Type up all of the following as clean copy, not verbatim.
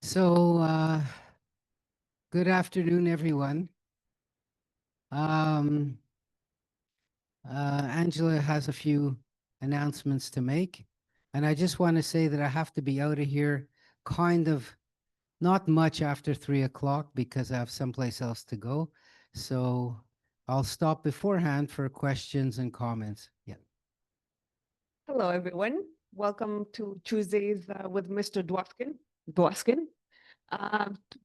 So, good afternoon, everyone. Um, Angela has a few announcements to make, and I just want to say that I have to be out of here kind of not much after 3 o'clock because I have someplace else to go. So I'll stop beforehand for questions and comments. Yeah. Hello, everyone. Welcome to Tuesdays with Mr. Dwoskin.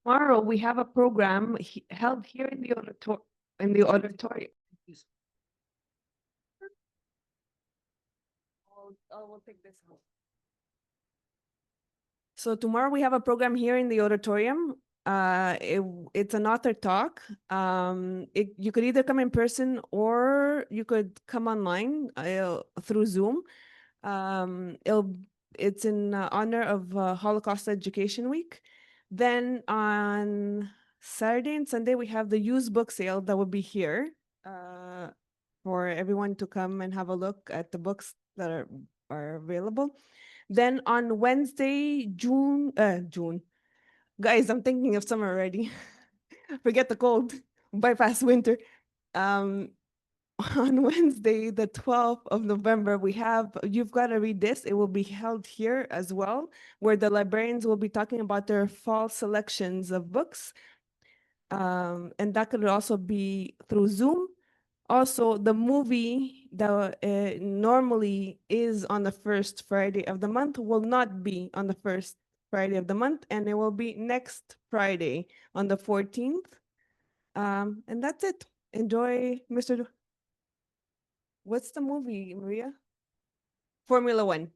Tomorrow we have a program held here in the auditorium. We'll take this home. So tomorrow we have a program here in the auditorium. It's an author talk. You could either come in person or you could come online through Zoom. Um, it'll, it's in honor of Holocaust Education Week. Then on Saturday and Sunday, we have the used book sale that will be here for everyone to come and have a look at the books that are available. Then on Wednesday, June, guys, I'm thinking of summer already. Forget the cold, bypass winter. Um, on Wednesday, the 12th of November, You've Got to Read This. It will be held here as well, where the librarians will be talking about their fall selections of books. And that could also be through Zoom. Also, the movie that normally is on the first Friday of the month will not be on the first Friday of the month, and it will be next Friday on the 14th. And that's it. Enjoy, Mr. What's the movie, Maria? Formula One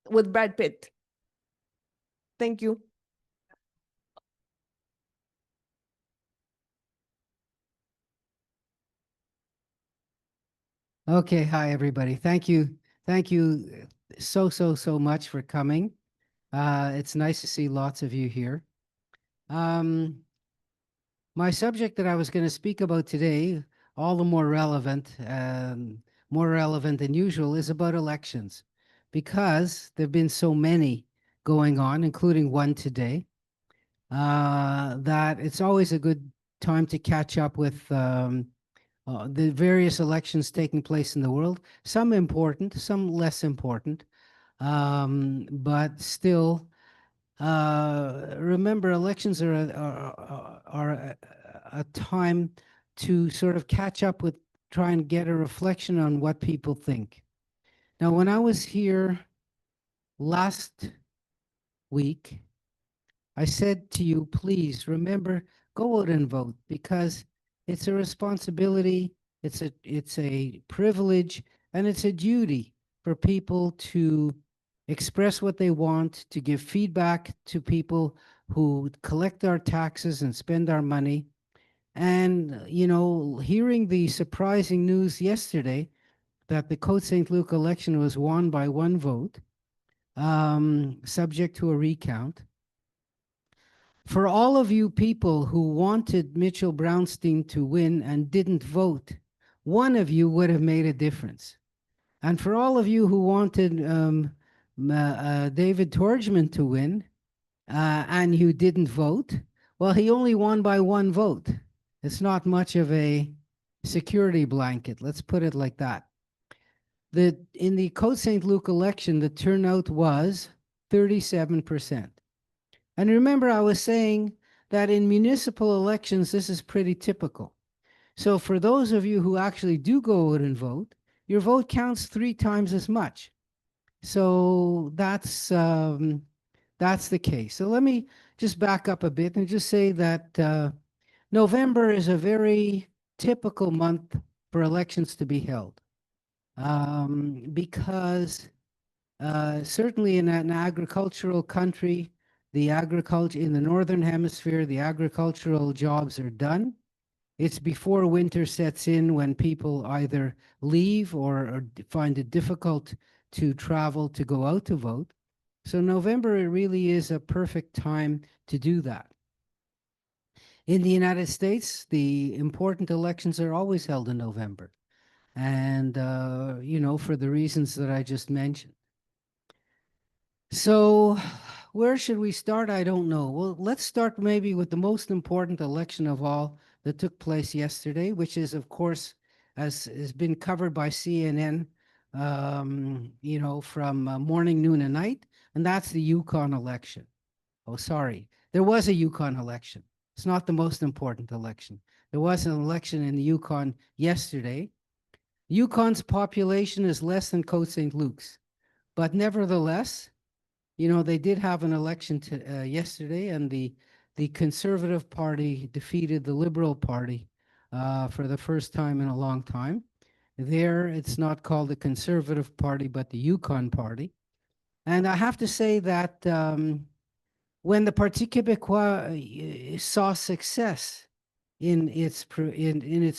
with Brad Pitt. Thank you. Okay. Hi, everybody. Thank you. Thank you so much for coming. It's nice to see lots of you here. My subject that I was going to speak about today, all the more relevant than usual, is about elections, because there have been so many going on, including one today, that it's always a good time to catch up with the various elections taking place in the world, some important, some less important, but still remember, elections are a time to sort of catch up with, try and get a reflection on what people think. Now, when I was here last week, I said to you, please remember, go out and vote, because it's a responsibility, it's a privilege, and it's a duty for people to express what they want, to give feedback to people who collect our taxes and spend our money. And, hearing the surprising news yesterday that the Cote-Saint-Luc election was won by one vote, subject to a recount. For all of you people who wanted Mitchell Brownstein to win and didn't vote, one of you would have made a difference. And for all of you who wanted David Torgman to win and who didn't vote, well, he only won by one vote. It's not much of a security blanket, let's put it like that. In the Cote-Saint-Luc election, the turnout was 37%. And remember, I was saying that in municipal elections, this is pretty typical. So for those of you who actually do go out and vote, your vote counts 3 times as much. So that's the case. So let me just back up a bit and just say that November is a very typical month for elections to be held, because certainly in an agricultural country, in the northern hemisphere, the agricultural jobs are done. It's before winter sets in, when people either leave or find it difficult to travel to go out to vote. So November, it really is a perfect time to do that. In the United States, the important elections are always held in November. And, for the reasons that I just mentioned. So Where should we start? I don't know. Well, let's start maybe with the most important election of all that took place yesterday, which is, of course, as has been covered by CNN, from morning, noon, and night, and that's the Yukon election. Oh, sorry. There was a Yukon election. It's not the most important election. There was an election in the Yukon yesterday. Yukon's population is less than Cote-Saint-Luc's, but nevertheless, they did have an election yesterday, and the Conservative Party defeated the Liberal Party for the first time in a long time. There, it's not called the Conservative Party, but the Yukon Party. And I have to say that when the Parti Québécois saw success in its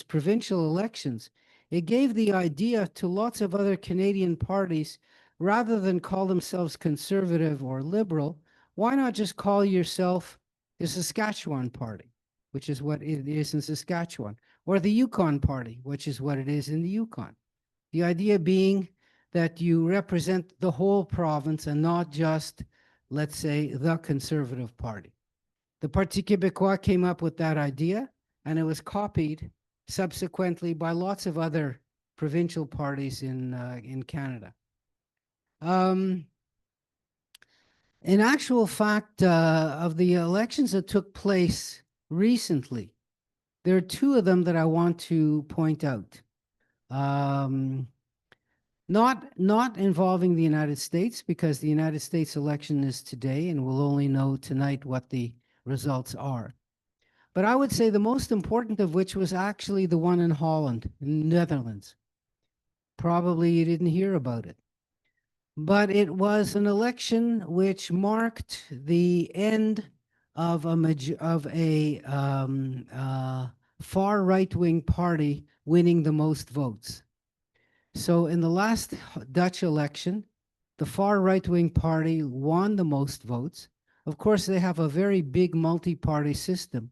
provincial elections, it gave the idea to lots of other Canadian parties, rather than call themselves conservative or liberal, why not just call yourself the Saskatchewan Party, which is what it is in Saskatchewan, or the Yukon Party, which is what it is in the Yukon. The idea being that you represent the whole province and not just, let's say, the Conservative Party. The Parti Québécois came up with that idea, and it was copied subsequently by lots of other provincial parties in Canada. In actual fact, of the elections that took place recently, there are two of them that I want to point out. Not involving the United States, because the United States election is today, and we'll only know tonight what the results are. But I would say the most important of which was actually the one in Holland, in the Netherlands. Probably you didn't hear about it. But it was an election which marked the end of a far right-wing party winning the most votes. So in the last Dutch election, the far right-wing party won the most votes. Of course, they have a very big multi-party system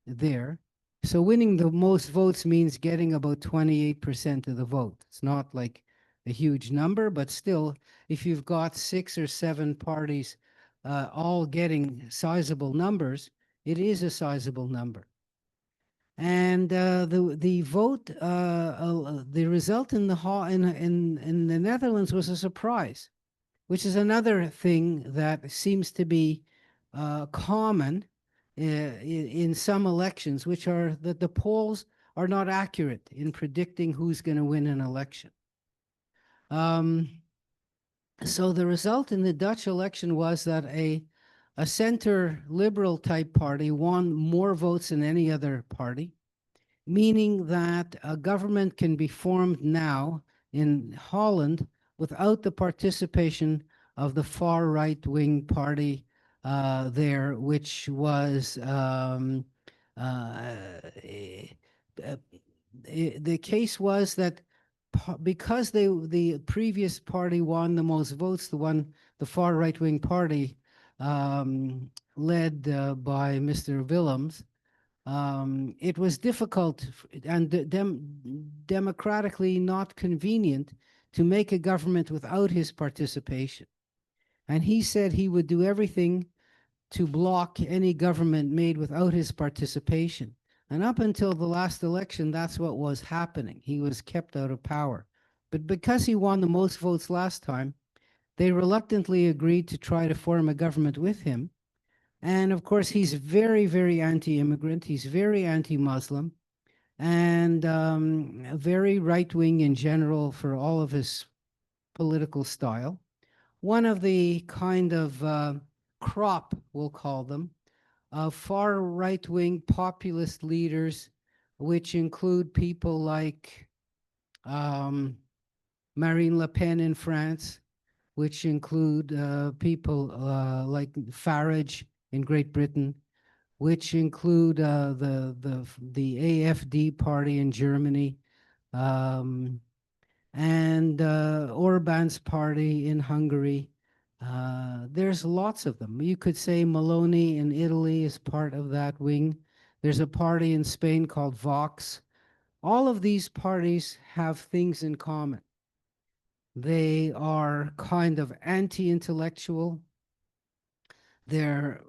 there. So winning the most votes means getting about 28% of the vote. It's not like a huge number, but still, if you've got 6 or 7 parties all getting sizable numbers, it is a sizable number. And the vote, the result in the Netherlands was a surprise, which is another thing that seems to be common in some elections, which are that the polls are not accurate in predicting who's going to win an election. So the result in the Dutch election was that a center liberal type party won more votes than any other party, meaning that a government can be formed now in Holland without the participation of the far right-wing party there, which was the case was that because the previous party won the most votes, the far right-wing party led by Mr. Willems, it was difficult and democratically not convenient to make a government without his participation. And he said he would do everything to block any government made without his participation. And up until the last election, that's what was happening. He was kept out of power. But because he won the most votes last time, they reluctantly agreed to try to form a government with him. And of course, he's very, very anti-immigrant. He's very anti-Muslim, and very right-wing in general for all of his political style. One of the kind of crop, we'll call them, of far right-wing populist leaders, which include people like Marine Le Pen in France, which include people like Farage in Great Britain, which include the AfD party in Germany, and Orban's party in Hungary. There's lots of them. You could say Meloni in Italy is part of that wing. There's a party in Spain called Vox. All of these parties have things in common. They are kind of anti-intellectual. they're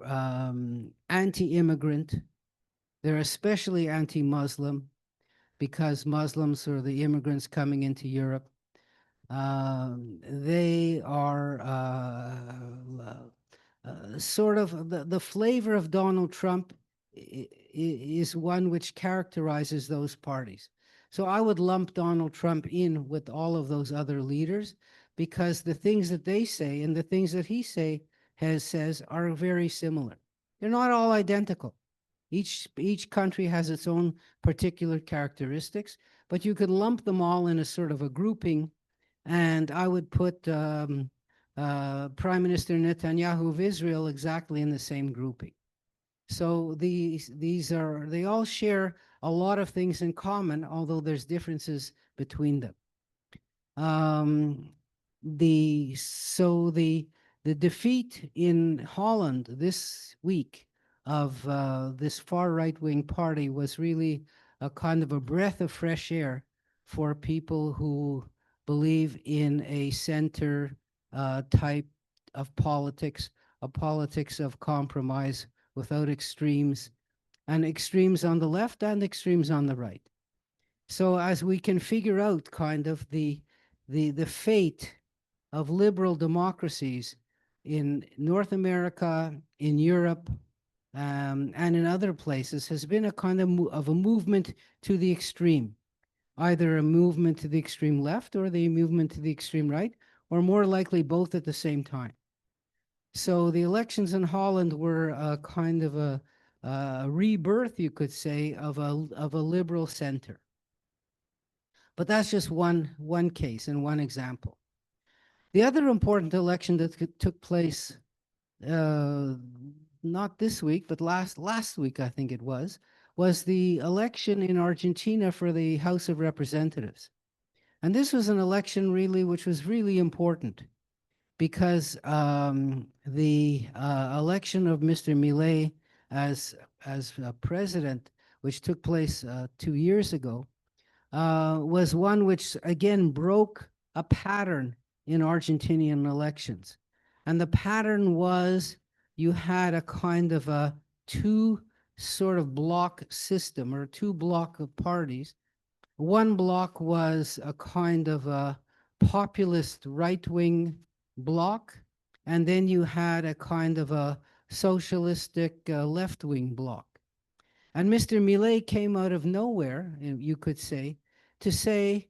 anti-immigrant, they're especially anti-Muslim because Muslims are the immigrants coming into Europe. They are sort of the flavor of Donald Trump is one which characterizes those parties. So I would lump Donald Trump in with all of those other leaders because the things that they say and the things that he says are very similar. They're not all identical. Each country has its own particular characteristics, but you could lump them all in a sort of a grouping, and I would put Prime Minister Netanyahu of Israel exactly in the same grouping. So they all share a lot of things in common, although there's differences between them. The defeat in Holland this week of this far right-wing party was really a kind of a breath of fresh air for people who believe in a center type of politics, a politics of compromise without extremes, and extremes on the left and extremes on the right. So as we can figure out kind of the fate of liberal democracies in North America, in Europe, and in other places has been a kind of a movement to the extreme, either a movement to the extreme left or the movement to the extreme right, or more likely both at the same time. So the elections in Holland were a kind of a rebirth, you could say, of a liberal center. But that's just one case and one example. The other important election that took place, not this week, but last week, I think it was the election in Argentina for the House of Representatives. And this was an election really, which was really important because the election of Mr. Milei as president, which took place 2 years ago, was one which again broke a pattern in Argentinian elections. And the pattern was you had a kind of a two sort of block system or two block of parties. One block was a kind of a populist right-wing bloc, and then you had a kind of a socialistic left-wing bloc. And Mr. Milei came out of nowhere, you could say, to say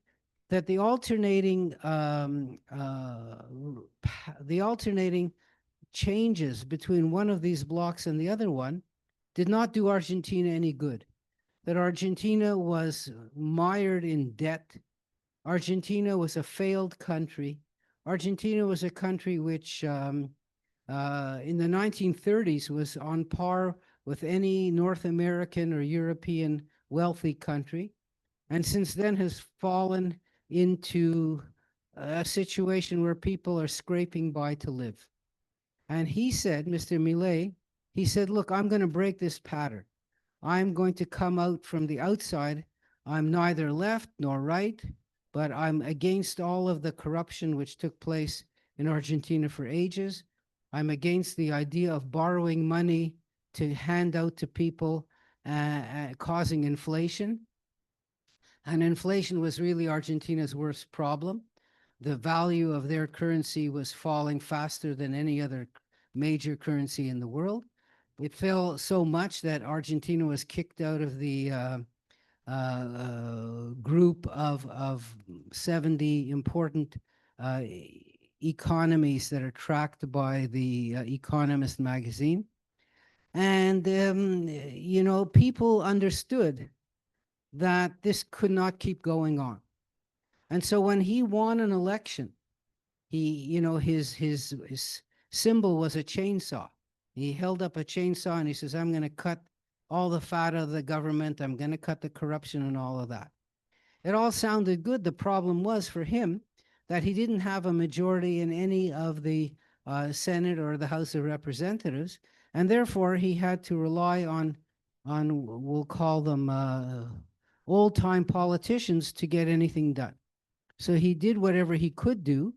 that the alternating changes between one of these blocks and the other one did not do Argentina any good. That Argentina was mired in debt. Argentina was a failed country. Argentina was a country which in the 1930s was on par with any North American or European wealthy country, and since then has fallen into a situation where people are scraping by to live. And he said, Mr. Milei, he said, look, I'm going to break this pattern. I'm going to come out from the outside. I'm neither left nor right, but I'm against all of the corruption which took place in Argentina for ages. I'm against the idea of borrowing money to hand out to people, causing inflation. And inflation was really Argentina's worst problem. The value of their currency was falling faster than any other major currency in the world. It fell so much that Argentina was kicked out of the group of 70 important economies that are tracked by the Economist magazine. And, you know, people understood that this could not keep going on. And so when he won an election, you know, his symbol was a chainsaw. He held up a chainsaw and he says, I'm going to cut all the fat out of the government. I'm going to cut the corruption and all of that. It all sounded good. The problem was for him that he didn't have a majority in any of the Senate or the House of Representatives, and therefore he had to rely on we'll call them old-time politicians to get anything done. So he did whatever he could do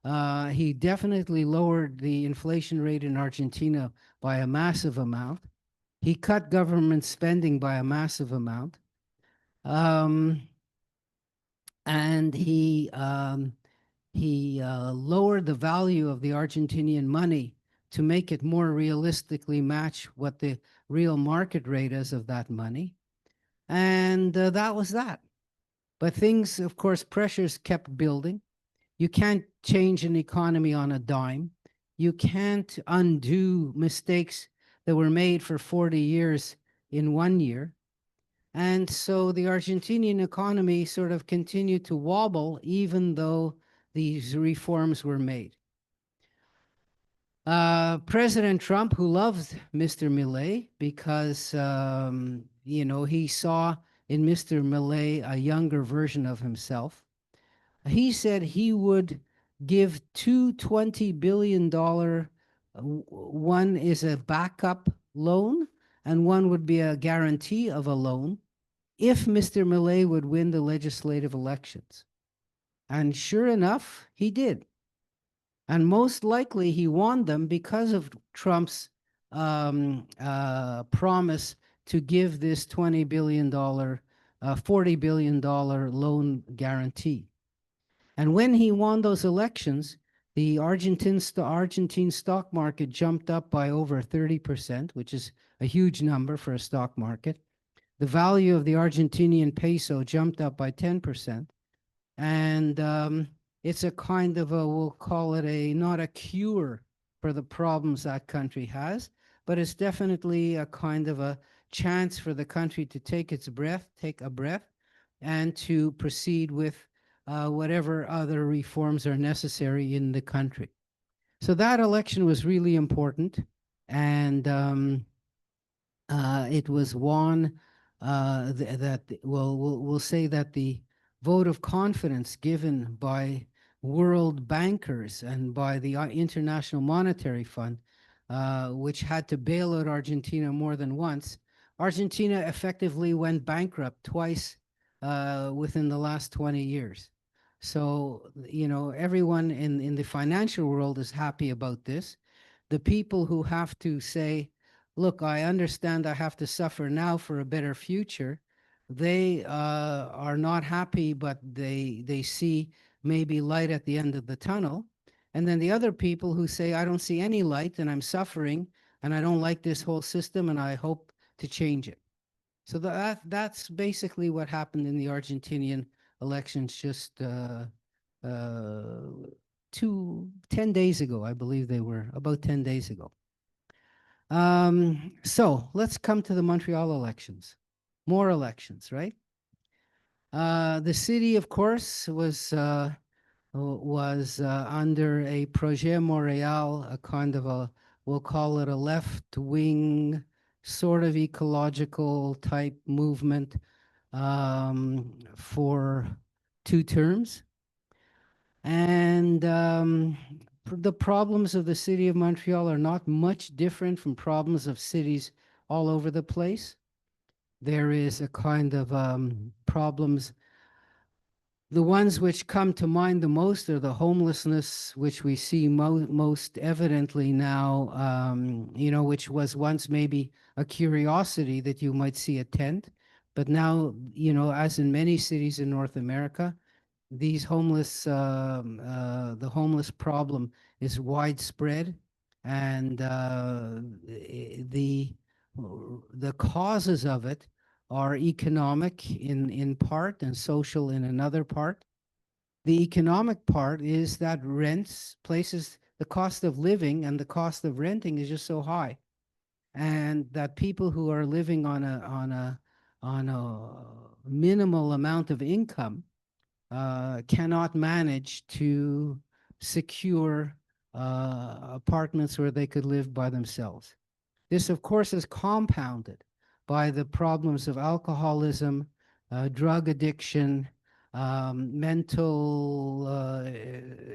He definitely lowered the inflation rate in Argentina by a massive amount. He cut government spending by a massive amount. Um, and he lowered the value of the Argentinian money to make it more realistically match what the real market rate is of that money. And that was that. But things, of course, pressures kept building. You can't change an economy on a dime. You can't undo mistakes that were made for 40 years in 1 year. And so the Argentinian economy sort of continued to wobble even though these reforms were made. President Trump, who loved Mr. Milei because, he saw in Mr. Milei a younger version of himself, he said he would give two $20 billion, one is a backup loan and one would be a guarantee of a loan, if Mr. Milei would win the legislative elections. And sure enough, he did. And most likely he won them because of Trump's promise to give this $20 billion, $40 billion loan guarantee. And when he won those elections, the Argentine stock market jumped up by over 30%, which is a huge number for a stock market. The value of the Argentinian peso jumped up by 10%. And it's a kind of a, we'll call it a, not a cure for the problems that country has, but it's definitely a kind of a chance for the country to take a breath, and to proceed with whatever other reforms are necessary in the country. So that election was really important, and it was won. We'll say that the vote of confidence given by world bankers and by the International Monetary Fund, which had to bail out Argentina more than once. Argentina effectively went bankrupt twice within the last 20 years. So, everyone in the financial world is happy about this. The people who have to say, look, I understand I have to suffer now for a better future, they are not happy, but they see maybe light at the end of the tunnel. And then the other people who say, I don't see any light and I'm suffering and I don't like this whole system and I hope to change it. So that's basically what happened in the Argentinian elections just 10 days ago. I believe they were about 10 days ago. So let's come to the Montreal elections. More elections, right? The city, of course, was under a Projet Montréal, a kind of a, we'll call it a left-wing sort of ecological type movement for 2 terms. And the problems of the city of Montreal are not much different from problems of cities all over the place. There is a kind of problems. The ones which come to mind the most are the homelessness, which we see most evidently now, which was once maybe a curiosity that you might see a tent. But now, as in many cities in North America, these the homeless problem is widespread, and the causes of it are economic in part and social in another part. The economic part is that the cost of living and the cost of renting is just so high, and that people who are living on a minimal amount of income cannot manage to secure apartments where they could live by themselves. This, of course, is compounded by the problems of alcoholism, drug addiction, mental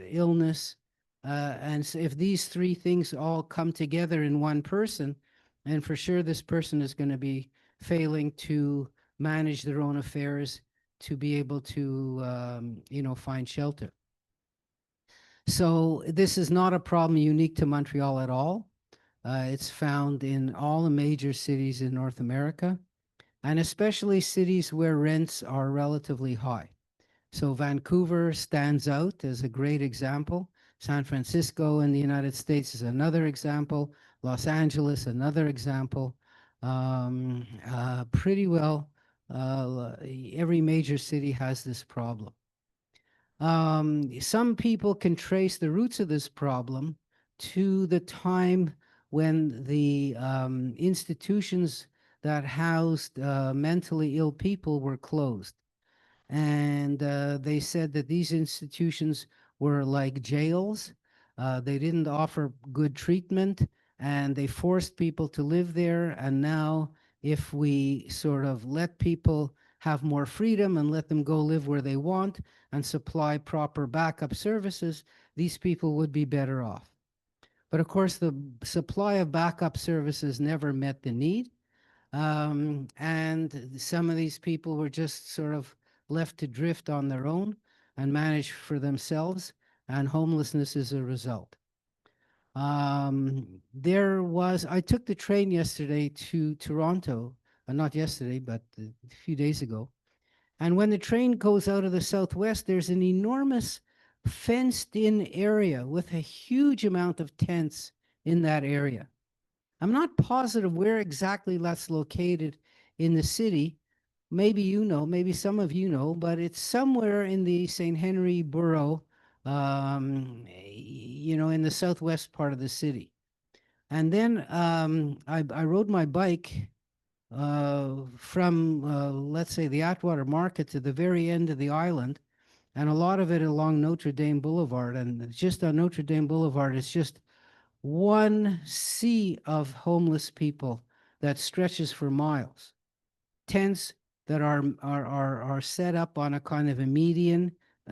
illness. And so if these 3 things all come together in one person, and for sure this person is going to be failing to manage their own affairs, to be able to, find shelter. So this is not a problem unique to Montreal at all. It's found in all the major cities in North America, and especially cities where rents are relatively high. So Vancouver stands out as a great example. San Francisco in the United States is another example. Los Angeles, another example. Pretty well, every major city has this problem. Some people can trace the roots of this problem to the time when the institutions that housed mentally ill people were closed. And they said that these institutions were like jails. They didn't offer good treatment, and they forced people to live there. And now, if we sort of let people have more freedom and let them go live where they want and supply proper backup services, these people would be better off. But of course, the supply of backup services never met the need. And some of these people were just sort of left to drift on their own and manage for themselves, and homelessness is a result. I took the train yesterday to Toronto, not yesterday, but a few days ago. And when the train goes out of the southwest, there's an enormous fenced in area with a huge amount of tents in that area. I'm not positive where exactly that's located in the city. Maybe you know, maybe some of you know, but it's somewhere in the St. Henry borough, in the southwest part of the city. And then I rode my bike from, let's say, the Atwater Market to the very end of the island, and a lot of it along Notre Dame Boulevard. And just on Notre Dame Boulevard, it's just one sea of homeless people that stretches for miles. Tents that are set up on a kind of a median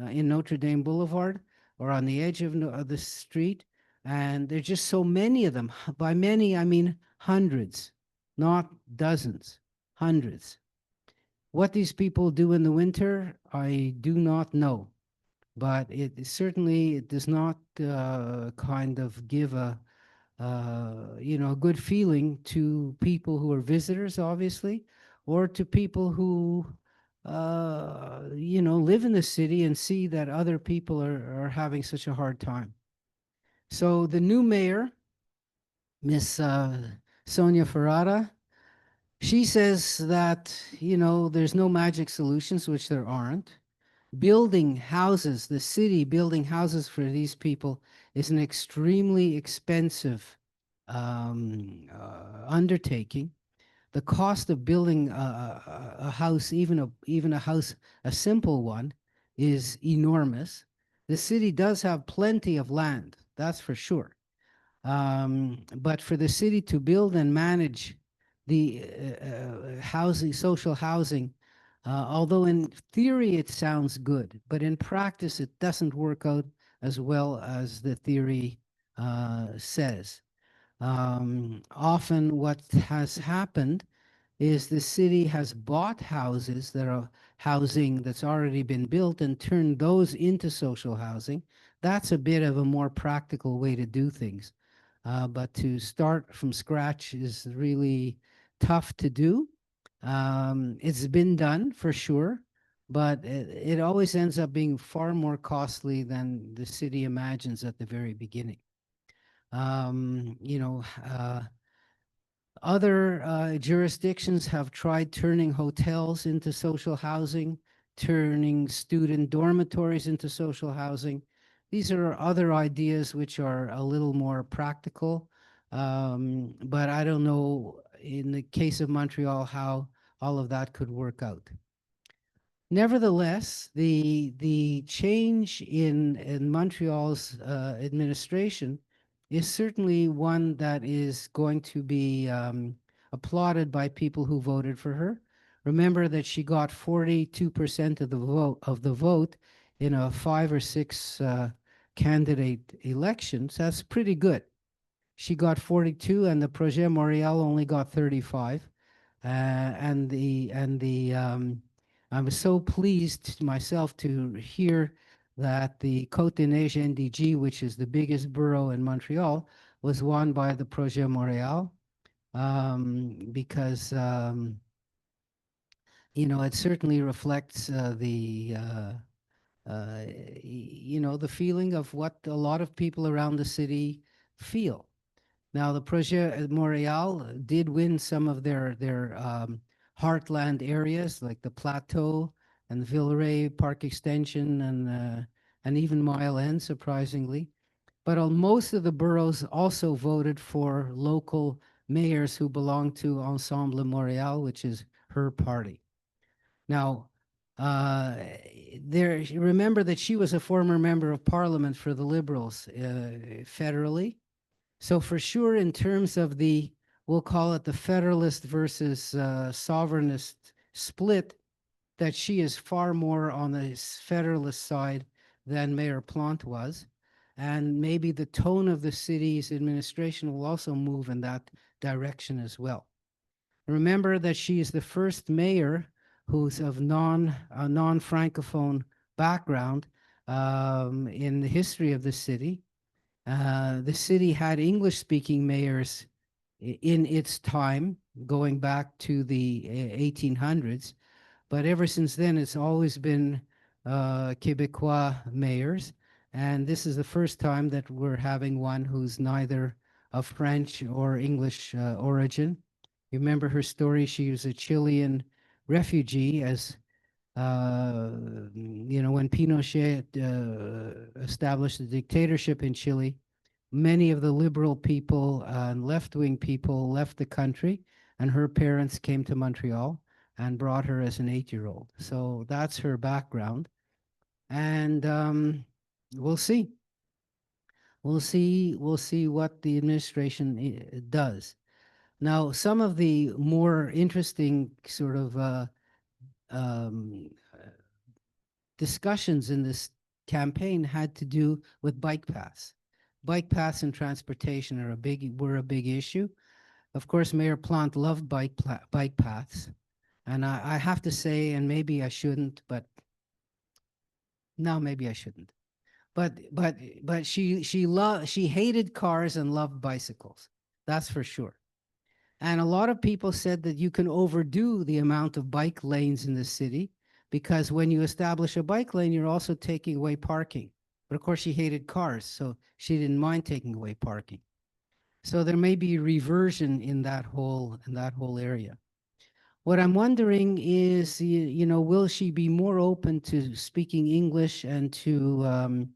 in Notre Dame Boulevard or on the edge of the street. And there's just so many of them. By many, I mean hundreds, not dozens, hundreds. What these people do in the winter, I do not know. But it does not kind of give a good feeling to people who are visitors, obviously, or to people who, live in the city and see that other people are having such a hard time. So the new mayor, Miss Sonia Ferrara, she says that, there's no magic solutions, which there aren't. Building houses, the city building houses for these people is an extremely expensive undertaking. The cost of building a house, even a house, a simple one, is enormous. The city does have plenty of land, that's for sure. But for the city to build and manage the housing, social housing, although in theory it sounds good, but in practice it doesn't work out as well as the theory says. Often what has happened is the city has bought houses that are housing that's already been built and turned those into social housing. That's a bit of a more practical way to do things. But to start from scratch is really tough to do. It's been done for sure, but it always ends up being far more costly than the city imagines at the very beginning. Um, you know, uh, Other jurisdictions have tried turning hotels into social housing, turning student dormitories into social housing. These are other ideas which are a little more practical, but I don't know in the case of Montreal how all of that could work out. Nevertheless, the change in Montreal's administration is certainly one that is going to be applauded by people who voted for her. Remember that she got 42% of the vote in a 5 or 6 candidate election. So that's pretty good. She got 42, and the Projet Montréal only got 35. And the I was so pleased myself to hear that the Cote-saint-Luc NDG, which is the biggest borough in Montreal, was won by the Projet Montréal, because it certainly reflects the feeling of what a lot of people around the city feel. Now, the Projet Montréal did win some of their heartland areas, like the Plateau and the Villeray Park Extension, and even Mile End, surprisingly. But most of the boroughs also voted for local mayors who belong to Ensemble Montréal, which is her party. Now, remember that she was a former member of parliament for the Liberals federally. So for sure, in terms of we'll call it the federalist versus sovereignist split, that she is far more on the federalist side than Mayor Plante was. And maybe the tone of the city's administration will also move in that direction as well. Remember that she is the first mayor who's of non-Francophone background in the history of the city. The city had English-speaking mayors in its time, going back to the 1800s, but ever since then, it's always been Quebecois mayors, and this is the first time that we're having one who's neither of French or English origin. You remember her story? She was a Chilean refugee, as when Pinochet established the dictatorship in Chile, many of the liberal people and left-wing people left the country, and her parents came to Montreal and brought her as an 8-year-old. So that's her background. And we'll see. We'll see what the administration does. Now, some of the more interesting sort of discussions in this campaign had to do with bike paths. Bike paths and transportation were a big issue. Of course, Mayor Plante loved bike paths. And I have to say, and maybe I shouldn't, but no, maybe I shouldn't. But she hated cars and loved bicycles. That's for sure. And a lot of people said that you can overdo the amount of bike lanes in the city, because when you establish a bike lane, you're also taking away parking. But of course, she hated cars, so she didn't mind taking away parking. So there may be reversion in that whole area. What I'm wondering is, will she be more open to speaking English and to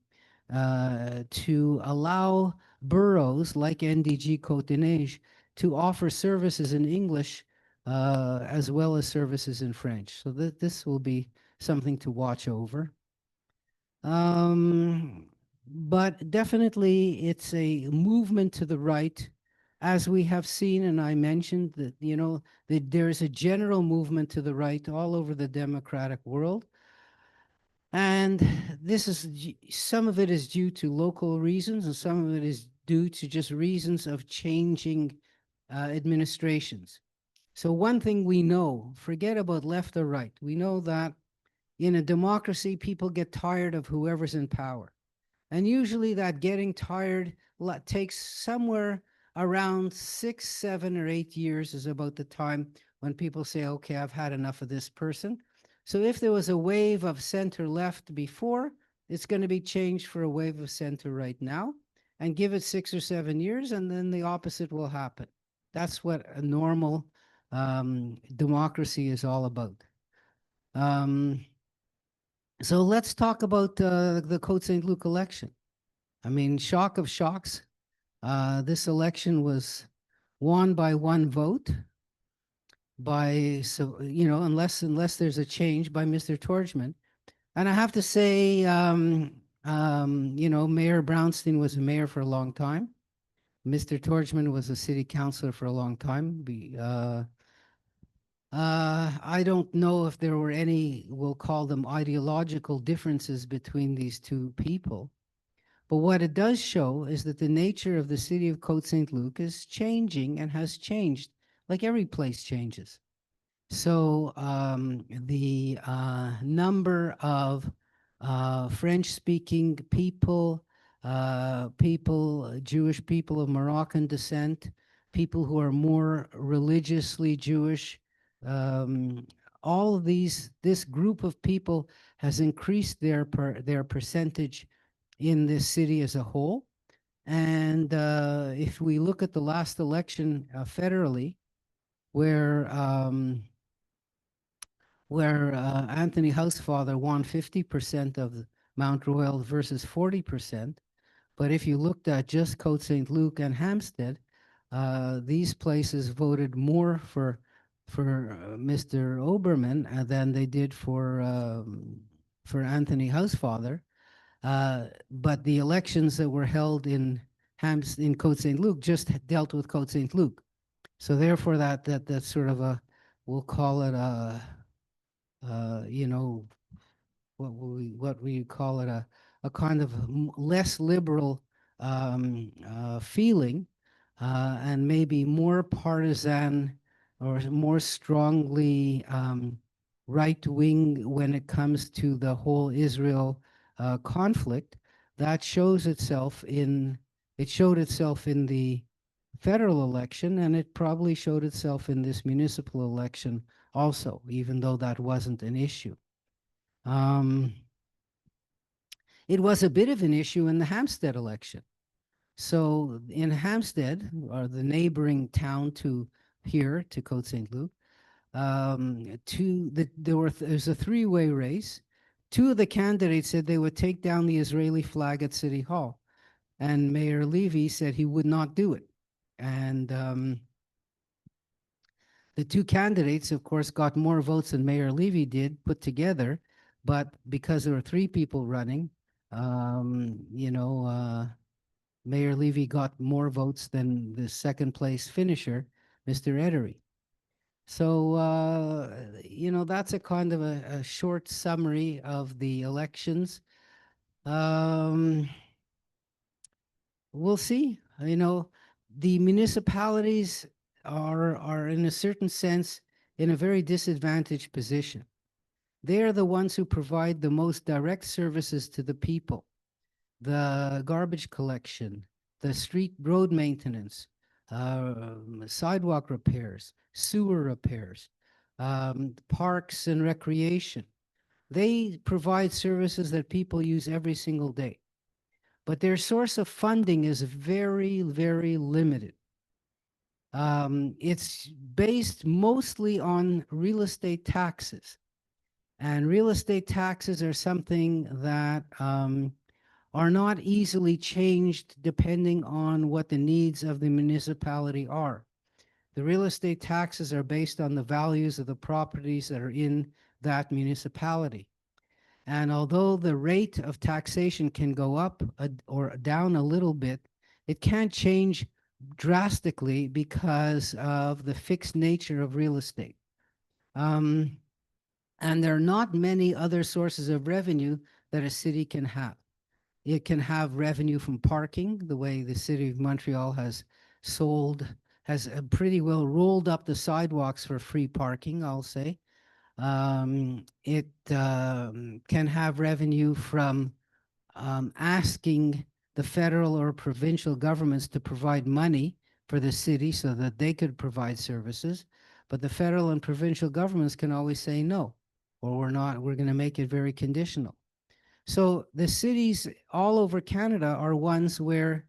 allow boroughs like NDG Cote-saint-Luc to offer services in English as well as services in French? So this will be something to watch over. But definitely it's a movement to the right, as we have seen, and I mentioned that, that there's a general movement to the right all over the democratic world. And some of it is due to local reasons, and some of it is due to just reasons of changing administrations. So one thing we know, forget about left or right, we know that in a democracy, people get tired of whoever's in power. And usually that getting tired takes somewhere around 6, 7, or 8 years is about the time when people say, okay, I've had enough of this person. So if there was a wave of center left before, it's going to be changed for a wave of center right now, and give it 6 or 7 years, and then the opposite will happen. That's what a normal democracy is all about. So let's talk about the Cote-Saint-Luc election. I mean, shock of shocks. This election was won by one vote, unless there's a change, by Mr. Torgman. And I have to say, Mayor Brownstein was a mayor for a long time. Mr. Torgman was a city councilor for a long time. I don't know if there were any, we'll call them ideological differences between these two people. But what it does show is that the nature of the city of Cote-Saint-Luc is changing, and has changed, like every place changes. So the number of French-speaking people, Jewish people of Moroccan descent, people who are more religiously Jewish. All of this group of people has increased their percentage in this city as a whole. And if we look at the last election federally, where Anthony Housefather won 50% of Mount Royal versus 40%. But if you looked at just Cote-Saint-Luc and Hampstead, these places voted more for Mr. Oberman than they did for Anthony Housefather. But the elections that were held in Cote-Saint-Luc just dealt with Cote-Saint-Luc. So therefore, that's sort of a, we'll call it a, you know, what we call it, a kind of less liberal feeling, and maybe more partisan or more strongly right wing when it comes to the whole Israel conflict. That shows itself in, it showed itself in the federal election, and it probably showed itself in this municipal election also, even though that wasn't an issue. It was a bit of an issue in the Hampstead election. So in Hampstead, or the neighboring town to here, to Cote-Saint-Luc, there's a three-way race. Two of the candidates said they would take down the Israeli flag at City Hall, and Mayor Levy said he would not do it. And the two candidates, of course, got more votes than Mayor Levy did put together, but because there were three people running, Mayor Levy got more votes than the second place finisher, Mr. Edery. So, that's a kind of a short summary of the elections. We'll see. The municipalities are in a certain sense in a very disadvantaged position. They are the ones who provide the most direct services to the people. The garbage collection, the street road maintenance, sidewalk repairs, sewer repairs, parks and recreation. They provide services that people use every single day. But their source of funding is very, very limited. It's based mostly on real estate taxes. And real estate taxes are something that are not easily changed depending on what the needs of the municipality are. The real estate taxes are based on the values of the properties that are in that municipality. And although the rate of taxation can go up or down a little bit, it can't change drastically because of the fixed nature of real estate. And there are not many other sources of revenue that a city can have. It can have revenue from parking, the way the city of Montreal has pretty well rolled up the sidewalks for free parking, I'll say. It can have revenue from asking the federal or provincial governments to provide money for the city so that they could provide services. But the federal and provincial governments can always say no, or we're going to make it very conditional. So the cities all over Canada are ones where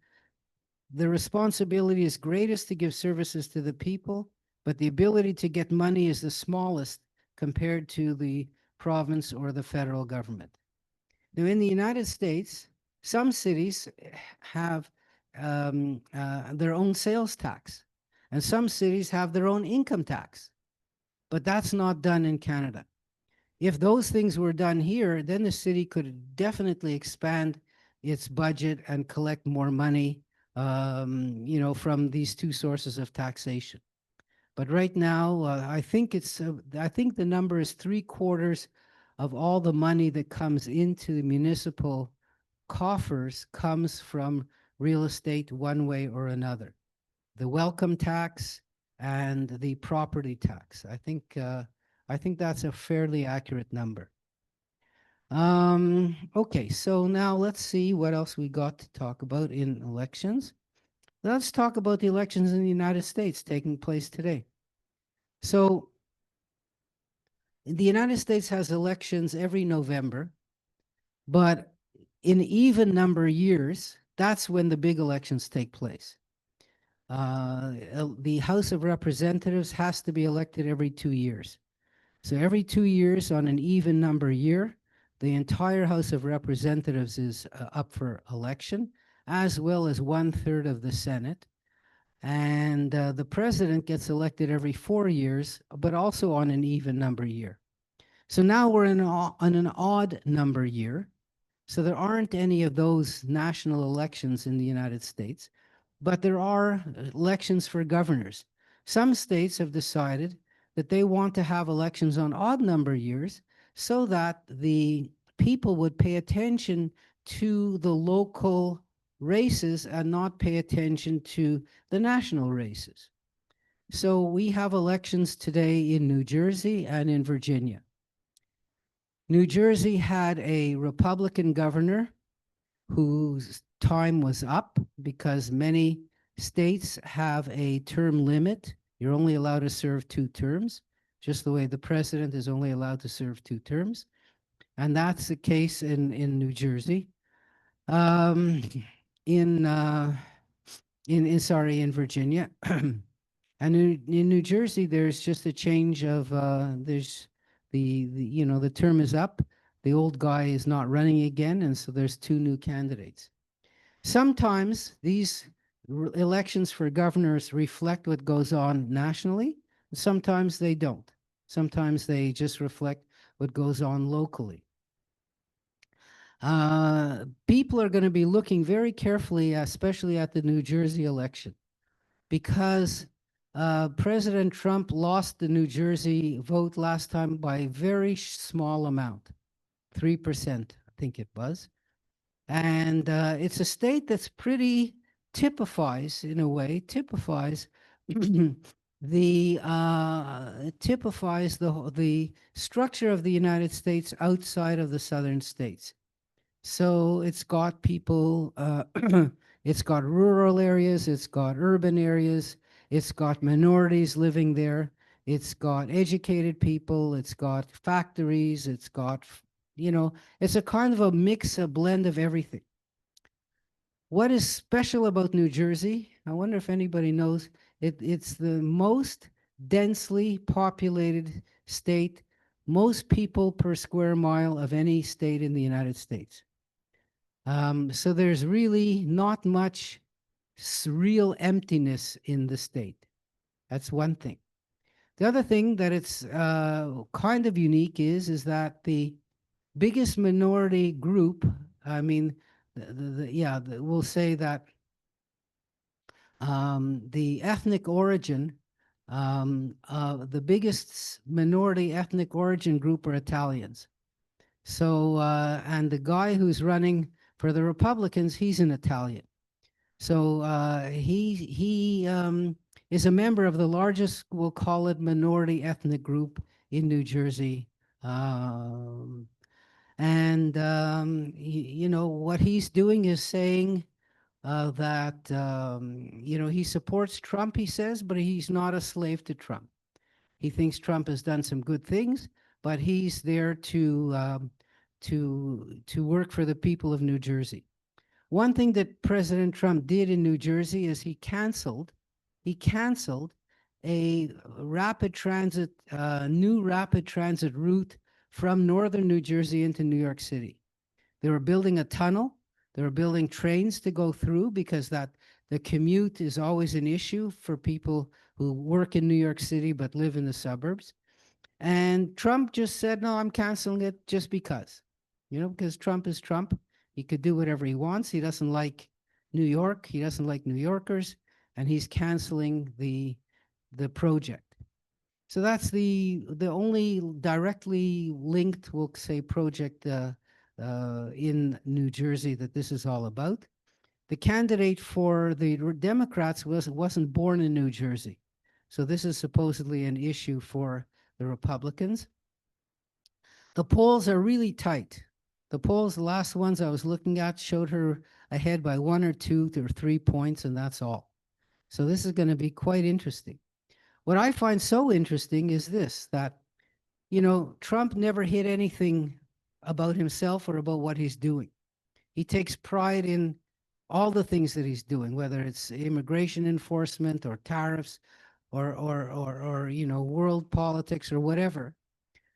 the responsibility is greatest to give services to the people, but the ability to get money is the smallest compared to the province or the federal government. Now, in the United States, some cities have their own sales tax, and some cities have their own income tax, but that's not done in Canada. If those things were done here, then the city could definitely expand its budget and collect more money, from these two sources of taxation. But right now, I think the number is 3/4 of all the money that comes into the municipal coffers comes from real estate one way or another. The welcome tax and the property tax. I think that's a fairly accurate number. Okay, so now let's see what else we got to talk about in elections. Let's talk about the elections in the United States taking place today. So the United States has elections every November, but in even number years, that's when the big elections take place. The House of Representatives has to be elected every 2 years. So every 2 years on an even number year, the entire House of Representatives is up for election, as well as 1/3 of the Senate. And the president gets elected every 4 years, but also on an even number year. So now we're on an odd number year. So there aren't any of those national elections in the United States, but there are elections for governors. Some states have decided that they want to have elections on odd number years so that the people would pay attention to the local races and not pay attention to the national races. So we have elections today in New Jersey and in Virginia. New Jersey had a Republican governor whose time was up because many states have a term limit. You're only allowed to serve 2 terms, just the way the president is only allowed to serve 2 terms. And that's the case in New Jersey. In Virginia. And in New Jersey, there's just a change of there's the term is up. The old guy is not running again, and so there's 2 new candidates. Sometimes these elections for governors reflect what goes on nationally. Sometimes they don't. Sometimes they just reflect what goes on locally. People are going to be looking very carefully, especially at the New Jersey election, because President Trump lost the New Jersey vote last time by a very small amount, 3%, I think it was. And it's a state that's pretty typifies, in a way, typifies the structure of the United States outside of the southern states. So it's got people, it's got rural areas, it's got urban areas, it's got minorities living there, it's got educated people, it's got factories, it's got, it's a kind of a mix, a blend of everything. What is special about New Jersey? I wonder if anybody knows. It's the most densely populated state, most people per square mile of any state in the United States. So there's really not much real emptiness in the state. That's one thing. The other thing that it's kind of unique is that the biggest minority group, I mean, we'll say that the ethnic origin, the biggest minority ethnic origin group are Italians. So, and the guy who's running for the Republicans, he's an Italian. So he is a member of the largest, we'll call it, minority ethnic group in New Jersey. What he's doing is saying that, he supports Trump, he says, but he's not a slave to Trump. He thinks Trump has done some good things, but he's there to work for the people of New Jersey. One thing that President Trump did in New Jersey is he canceled a rapid transit, new rapid transit route from northern New Jersey into New York City. They were building a tunnel. They were building trains to go through because the commute is always an issue for people who work in New York City but live in the suburbs. And Trump just said, no, I'm canceling it just because, because Trump is Trump. He could do whatever he wants. He doesn't like New York. He doesn't like New Yorkers, and he's canceling the project. So that's the only directly linked, we'll say, project in New Jersey that this is all about. The candidate for the Democrats wasn't born in New Jersey. So this is supposedly an issue for the Republicans. The polls are really tight. The polls, the last ones I was looking at, showed her ahead by 1 or 2 or 3 points, and that's all. So this is going to be quite interesting. What I find so interesting is this, that, Trump never hid anything about himself or about what he's doing. He takes pride in all the things that he's doing, whether it's immigration enforcement or tariffs or world politics or whatever.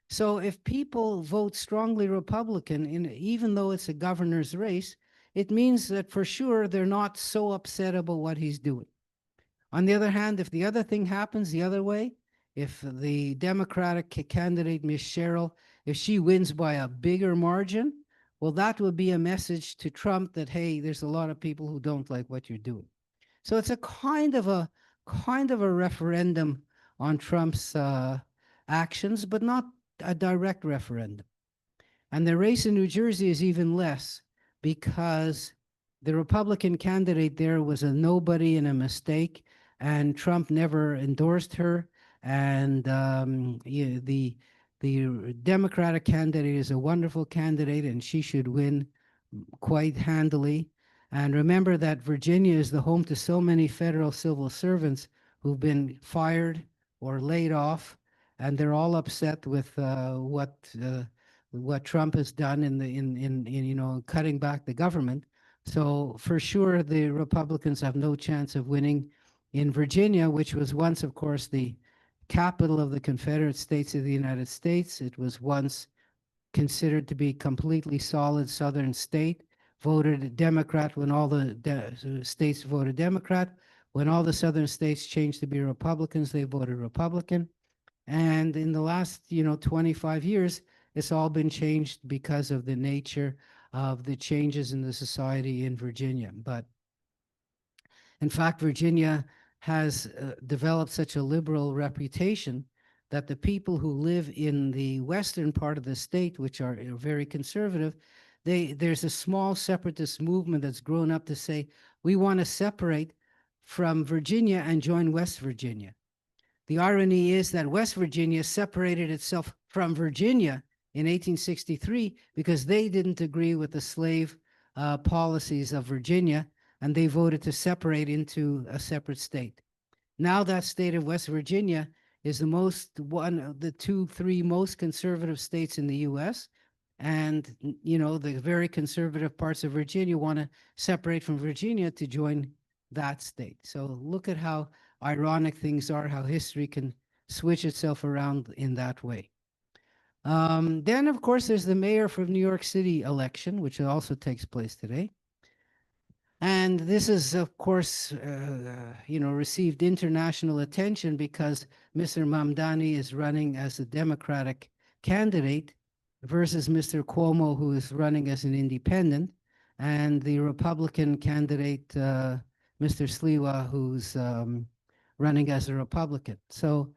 So if people vote strongly Republican, even though it's a governor's race, it means that for sure they're not so upset about what he's doing. On the other hand, if the other thing happens the other way, if the Democratic candidate, Miss Cheryl, if she wins by a bigger margin, well, that would be a message to Trump that, hey, there's a lot of people who don't like what you're doing. So it's a kind of a referendum on Trump's actions, but not a direct referendum. And the race in New Jersey is even less because the Republican candidate there was a nobody and a mistake, and Trump never endorsed her. And the Democratic candidate is a wonderful candidate, and she should win quite handily. And remember that Virginia is the home to so many federal civil servants who've been fired or laid off, and they're all upset with what Trump has done in cutting back the government. So for sure, the Republicans have no chance of winning in Virginia, which was once, of course, the capital of the Confederate States of the United States. It was once considered to be completely solid Southern state, voted Democrat when all the states voted Democrat. When all the Southern states changed to be Republicans, they voted Republican. And in the last, 25 years, it's all been changed because of the nature of the changes in the society in Virginia. But in fact, Virginia has developed such a liberal reputation that the people who live in the western part of the state, which are very conservative, there's a small separatist movement that's grown up to say, we want to separate from Virginia and join West Virginia. The irony is that West Virginia separated itself from Virginia in 1863 because they didn't agree with the slave policies of Virginia, and they voted to separate into a separate state. Now that state of West Virginia is one of the 3 most conservative states in the U.S., and the very conservative parts of Virginia want to separate from Virginia to join that state. So look at how ironic things are, how history can switch itself around in that way. Then, of course, there's the mayor from New York City election, which also takes place today. And this is, of course, received international attention because Mr. Mamdani is running as a Democratic candidate versus Mr. Cuomo, who is running as an independent, and the Republican candidate, Mr. Sliwa, who's running as a Republican. So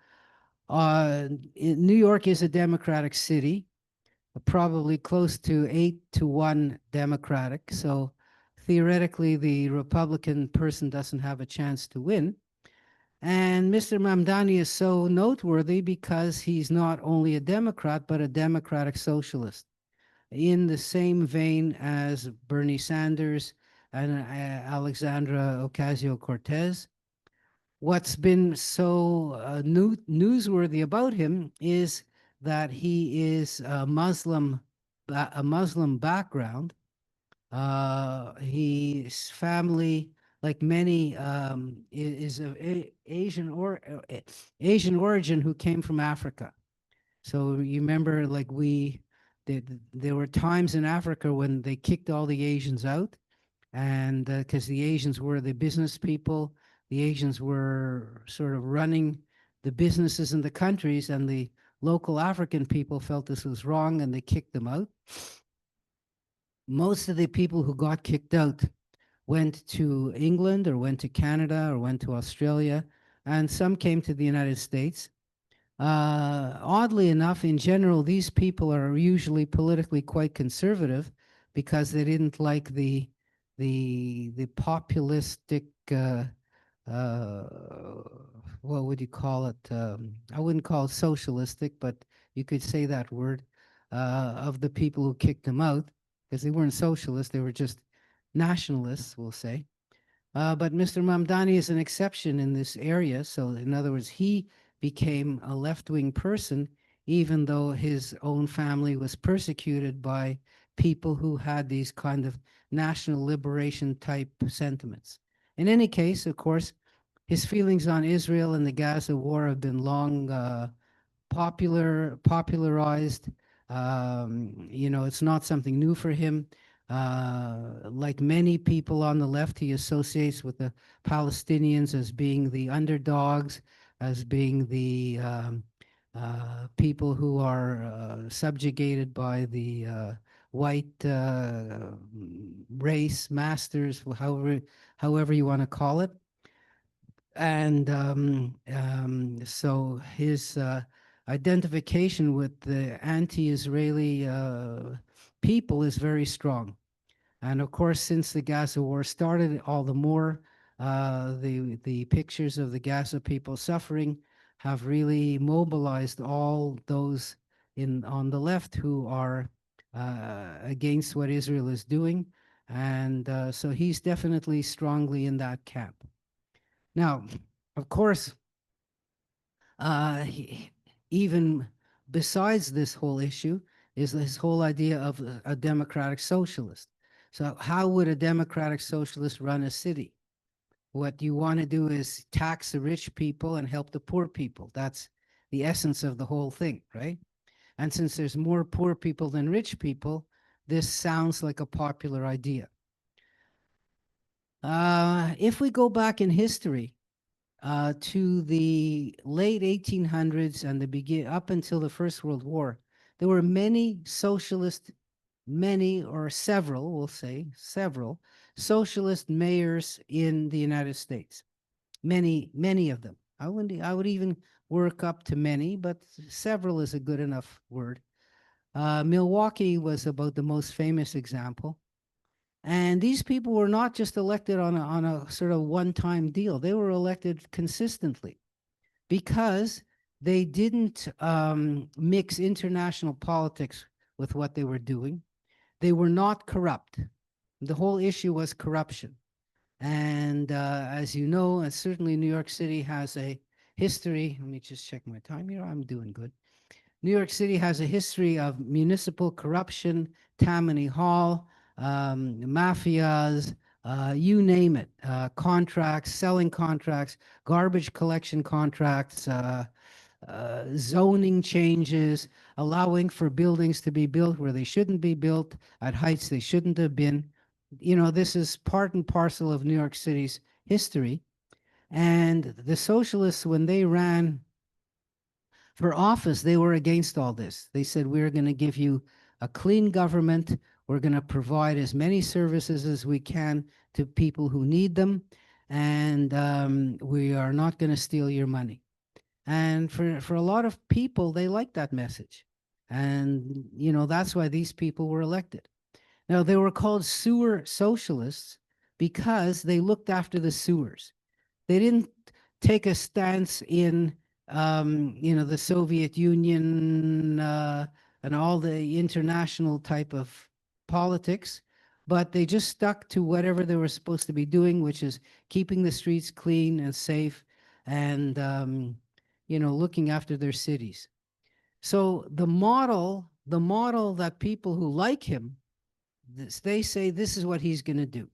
New York is a Democratic city, probably close to 8-1 Democratic. So theoretically, the Republican person doesn't have a chance to win. And Mr. Mamdani is so noteworthy because he's not only a Democrat, but a democratic socialist, in the same vein as Bernie Sanders and Alexandra Ocasio-Cortez. What's been so newsworthy about him is that he is a Muslim background. His family, like many, is of Asian origin who came from Africa. So you remember, like there were times in Africa when they kicked all the Asians out, and because the Asians were the business people, the Asians were sort of running the businesses in the countries, and the local African people felt this was wrong, and they kicked them out. Most of the people who got kicked out went to England or went to Canada or went to Australia, and some came to the United States. Oddly enough, in general, these people are usually politically quite conservative because they didn't like the populistic, what would you call it? I wouldn't call it socialistic, but you could say that word, of the people who kicked them out. because they weren't socialists, they were just nationalists, we'll say. But Mr. Mamdani is an exception in this area. So, in other words, he became a left-wing person, even though his own family was persecuted by people who had these kind of national liberation type sentiments. In any case, of course, his feelings on Israel and the Gaza war have been long popularized. It's not something new for him. Like many people on the left, he associates with the Palestinians as being the underdogs, as being the people who are subjugated by the white race masters, however you want to call it. And so his identification with the anti-Israeli people is very strong. And of course, since the Gaza war started, all the more the pictures of the Gaza people suffering have really mobilized all those on the left who are against what Israel is doing. And so he's definitely strongly in that camp. Now, of course, even besides this whole issue is this whole idea of a democratic socialist. So how would a democratic socialist run a city? What you want to do is tax the rich people and help the poor people. That's the essence of the whole thing, right? And since there's more poor people than rich people, this sounds like a popular idea. If we go back in history, to the late 1800s and up until the First World War, there were many socialist, or several, we'll say several socialist mayors in the United States. Many of them. I would even work up to many, but several is a good enough word. Milwaukee was about the most famous example. And these people were not just elected on a sort of one-time deal. They were elected consistently because they didn't mix international politics with what they were doing. They were not corrupt. The whole issue was corruption. And as you know, and certainly New York City has a history. Let me just check my time here. I'm doing good. New York City has a history of municipal corruption, Tammany Hall, mafias, you name it, contracts, selling contracts, garbage collection contracts, zoning changes, allowing for buildings to be built where they shouldn't be built, at heights they shouldn't have been. This is part and parcel of New York City's history. And the socialists, when they ran for office, they were against all this. They said, we're going to give you a clean government. We're going to provide as many services as we can to people who need them. And we are not going to steal your money. And for a lot of people, they like that message. And, that's why these people were elected. Now, they were called sewer socialists because they looked after the sewers. They didn't take a stance in the Soviet Union and all the international type of politics, but they just stuck to whatever they were supposed to be doing, which is keeping the streets clean and safe and, looking after their cities. So the model that people who like him, they say this is what he's going to do.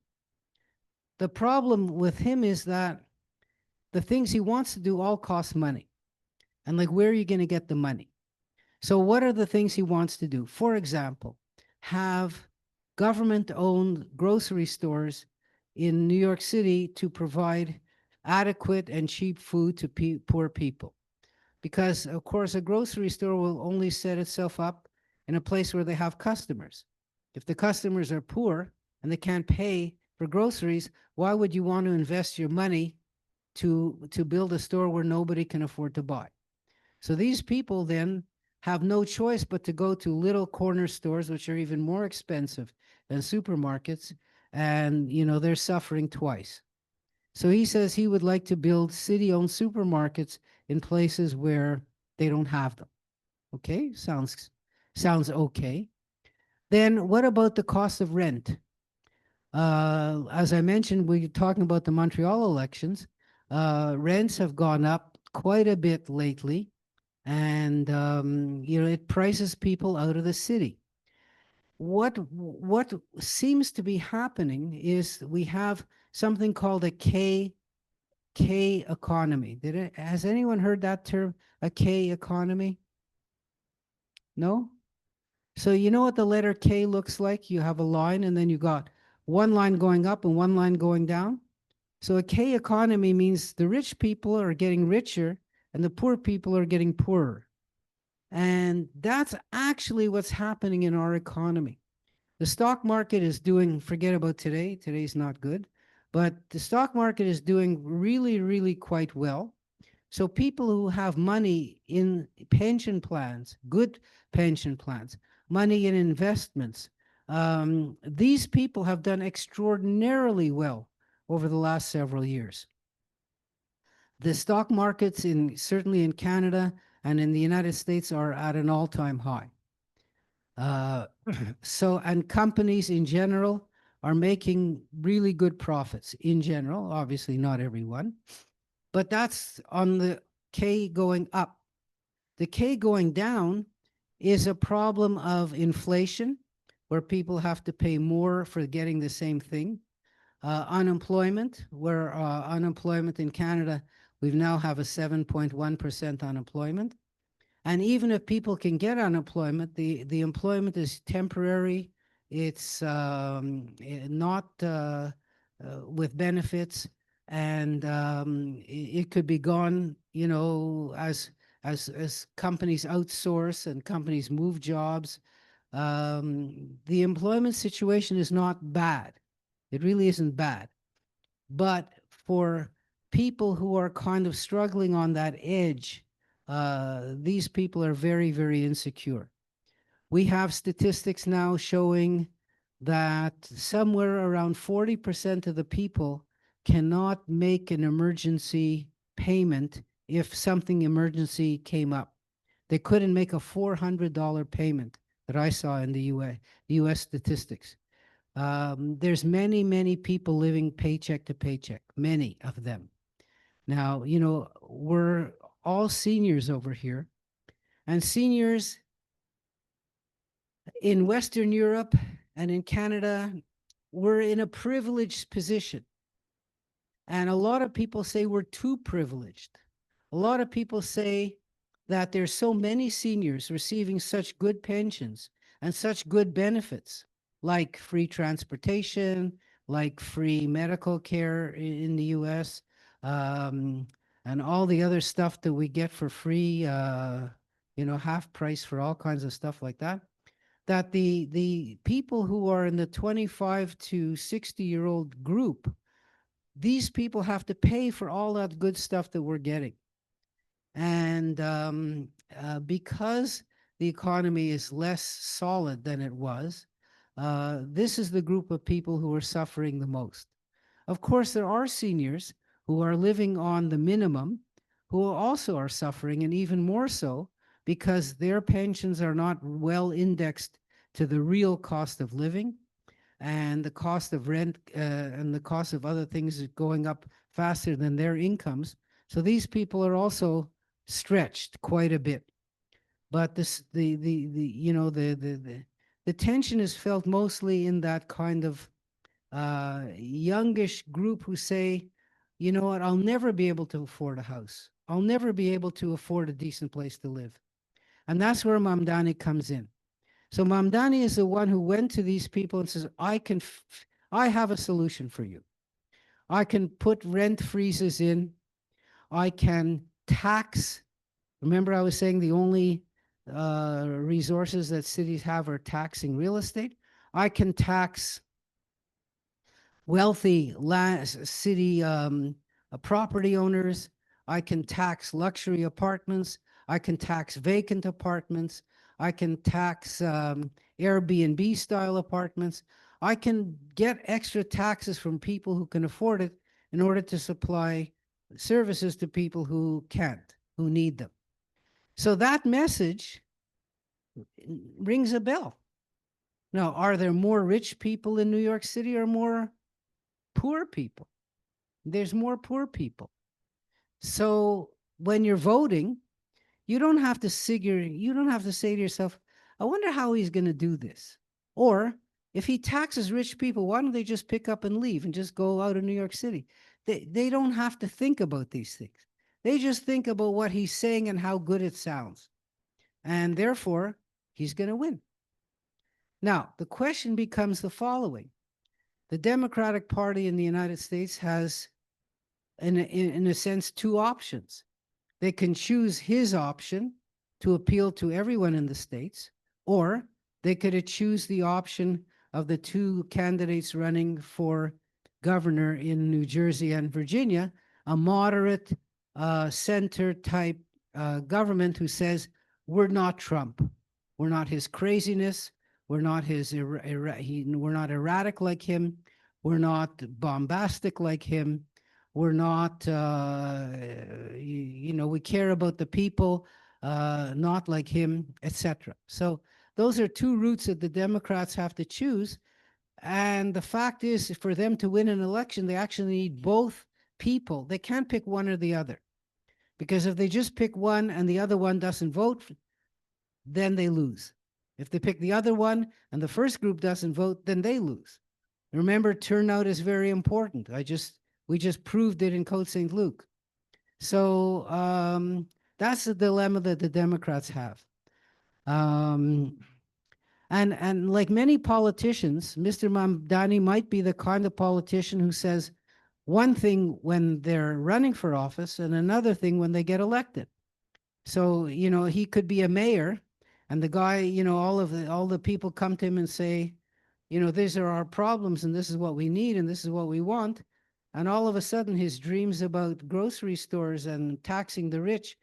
The problem with him is that the things he wants to do all cost money. And where are you going to get the money? So what are the things he wants to do? For example, have government-owned grocery stores in New York City to provide adequate and cheap food to poor people. Because, of course, a grocery store will only set itself up in a place where they have customers. If the customers are poor and they can't pay for groceries, why would you want to invest your money to build a store where nobody can afford to buy? So these people then have no choice but to go to little corner stores, which are even more expensive than supermarkets, and they're suffering twice. So he says he would like to build city-owned supermarkets in places where they don't have them. Okay, sounds okay. Then what about the cost of rent? As I mentioned, we're talking about the Montreal elections. Rents have gone up quite a bit lately, and it prices people out of the city. What seems to be happening is we have something called a K economy. Has anyone heard that term, a K economy? No? So you know what the letter K looks like? You have a line and then you got one line going up and one line going down. So a K economy means the rich people are getting richer and the poor people are getting poorer. And that's actually what's happening in our economy. The stock market is doing, forget about today, today's not good, but the stock market is doing really, really quite well. So people who have money in pension plans, good pension plans, money in investments, these people have done extraordinarily well over the last several years. The stock markets certainly in Canada and in the United States are at an all-time high. And companies in general are making really good profits in general, obviously not everyone, but that's on the K going up. The K going down is a problem of inflation, where people have to pay more for getting the same thing. Unemployment, where unemployment in Canada, we now have a 7.1% unemployment. And even if people can get unemployment, the employment is temporary. It's not with benefits, and it could be gone, as companies outsource and companies move jobs. The employment situation is not bad. It really isn't bad. But for people who are kind of struggling on that edge, these people are very, very insecure. We have statistics now showing that somewhere around 40% of the people cannot make an emergency payment if something emergency came up. They couldn't make a $400 payment that I saw in the US statistics. There's many, many people living paycheck to paycheck, many of them. Now, we're all seniors over here, and seniors in Western Europe and in Canada, we're in a privileged position. And a lot of people say we're too privileged. A lot of people say that there's so many seniors receiving such good pensions and such good benefits, like free transportation, like free medical care in the US, and all the other stuff that we get for free, half price for all kinds of stuff like that, that the people who are in the 25 to 60-year-old group, these people have to pay for all that good stuff that we're getting. And because the economy is less solid than it was, this is the group of people who are suffering the most. Of course, there are seniors who are living on the minimum who also are suffering, and even more so because their pensions are not well indexed to the real cost of living, and the cost of rent and the cost of other things is going up faster than their incomes. So these people are also stretched quite a bit. But the tension is felt mostly in that kind of youngish group who say, you know what, I'll never be able to afford a house. I'll never be able to afford a decent place to live. And that's where Mamdani comes in. So Mamdani is the one who went to these people and says, I have a solution for you. I can put rent freezes in. I can tax. Remember, I was saying the only resources that cities have are taxing real estate. I can tax wealthy city property owners. I can tax luxury apartments. I can tax vacant apartments. I can tax Airbnb style apartments. I can get extra taxes from people who can afford it in order to supply services to people who can't, who need them. So that message rings a bell. Now, are there more rich people in New York City or more poor people? There's more poor people. So when you're voting, you don't have to say to yourself, I wonder how he's going to do this. Or if he taxes rich people, why don't they just pick up and leave and just go out of New York City? They don't have to think about these things. They just think about what he's saying and how good it sounds. And therefore, he's going to win. Now, the question becomes the following. The Democratic Party in the United States has, in a sense, two options. They can choose his option to appeal to everyone in the states, or they could choose the option of the two candidates running for governor in New Jersey and Virginia, a moderate center type government who says, we're not Trump. We're not his craziness. We're not we're not erratic like him. We're not bombastic like him. We're not, we care about the people, not like him, etc. So those are two routes that the Democrats have to choose. And the fact is, for them to win an election, they actually need both people. They can't pick one or the other. Because if they just pick one and the other one doesn't vote, then they lose. If they pick the other one and the first group doesn't vote, then they lose. Remember, turnout is very important. We just proved it in Cote-Saint-Luc. So that's the dilemma that the Democrats have. And like many politicians, Mr. Mamdani might be the kind of politician who says one thing when they're running for office and another thing when they get elected. So, he could be a mayor and the guy, all the people come to him and say, these are our problems and this is what we need and this is what we want. And all of a sudden his dreams about grocery stores and taxing the rich,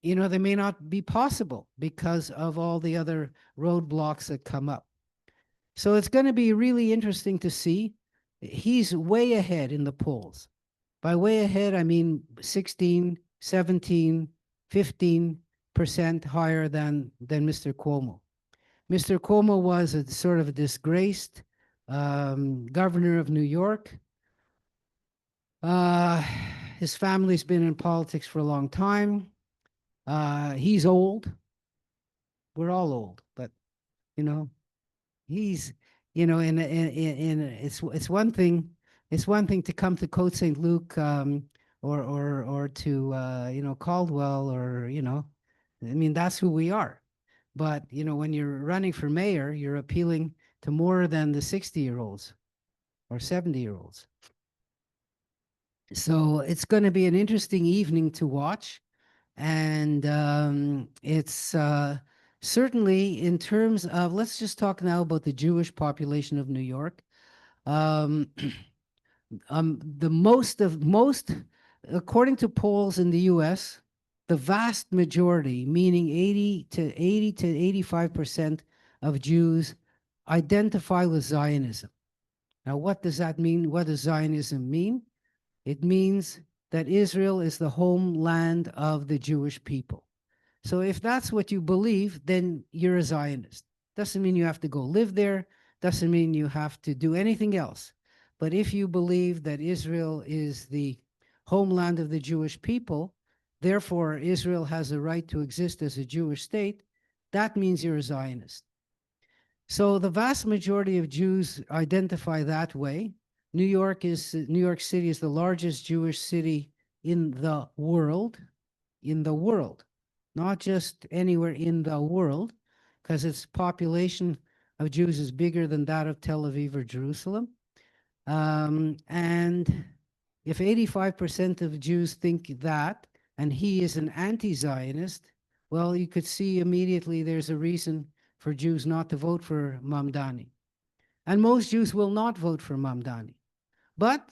they may not be possible because of all the other roadblocks that come up. So it's going to be really interesting to see. He's way ahead in the polls. By way ahead, I mean 16, 17, 15% higher than Mr. Cuomo. Mr. Cuomo was a sort of a disgraced governor of New York. His family's been in politics for a long time. He's old. We're all old, but he's it's one thing. It's one thing to come to Cote-Saint-Luc or to Caldwell or I mean that's who we are. But when you're running for mayor, you're appealing to more than the 60-year-olds or 70-year-olds. So it's going to be an interesting evening to watch. And it's certainly in terms of, let's just talk now about the Jewish population of New York. The most, according to polls in the US, the vast majority, meaning 80 to 85% of Jews identify with Zionism. Now, what does that mean? What does Zionism mean? It means that Israel is the homeland of the Jewish people. So if that's what you believe, then you're a Zionist. Doesn't mean you have to go live there. Doesn't mean you have to do anything else. But if you believe that Israel is the homeland of the Jewish people, therefore Israel has a right to exist as a Jewish state, that means you're a Zionist. So the vast majority of Jews identify that way. New York City is the largest Jewish city in the world, not just anywhere in the world, because its population of Jews is bigger than that of Tel Aviv or Jerusalem. And if 85% of Jews think that, and he is an anti-Zionist, well, you could see immediately there's a reason for Jews not to vote for Mamdani. And most Jews will not vote for Mamdani. But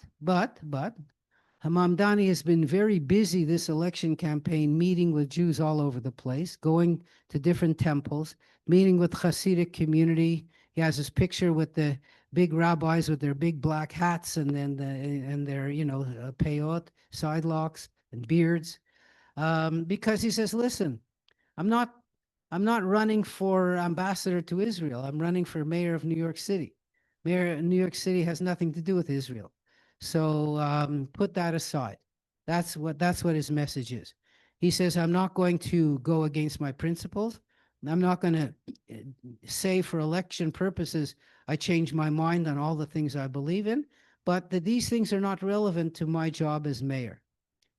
Mamdani has been very busy this election campaign, meeting with Jews all over the place, going to different temples, meeting with Hasidic community. He has his picture with the big rabbis with their big black hats and then their peyot, side locks and beards, because he says, listen, I'm not I'm not running for ambassador to Israel. I'm running for mayor of New York City. Mayor of New York City has nothing to do with Israel. So put that aside. That's what his message is. He says, I'm not going to go against my principles. I'm not going to say for election purposes, I change my mind on all the things I believe in, but that these things are not relevant to my job as mayor.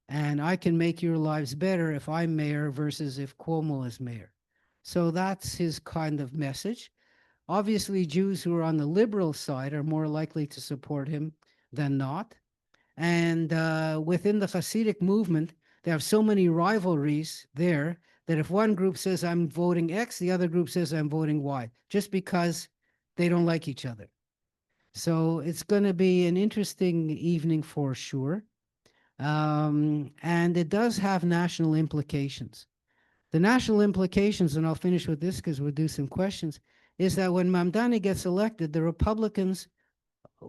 And I can make your lives better if I'm mayor versus if Cuomo is mayor. So that's his kind of message. Obviously, Jews who are on the liberal side are more likely to support him than not. And within the Hasidic movement, they have so many rivalries there that if one group says I'm voting X, the other group says I'm voting Y, just because they don't like each other. So it's going to be an interesting evening for sure. And it does have national implications. The national implications, and I'll finish with this because we'll do some questions, is that when Mamdani gets elected, the Republicans,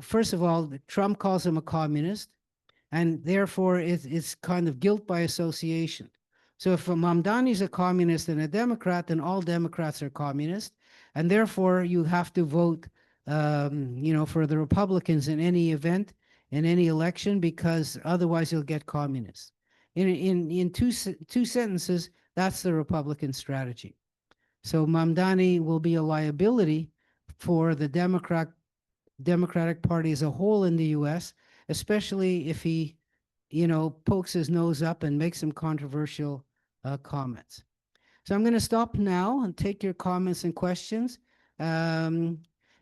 first of all, Trump calls him a communist, and therefore it's kind of guilt by association. So if Mamdani is a communist and a Democrat, then all Democrats are communist, and therefore you have to vote, for the Republicans in any event, in any election, because otherwise you'll get communists. In two sentences, that's the Republican strategy. So Mamdani will be a liability for the Democratic Party as a whole in the U.S., especially if he, pokes his nose up and makes some controversial comments. So I'm going to stop now and take your comments and questions.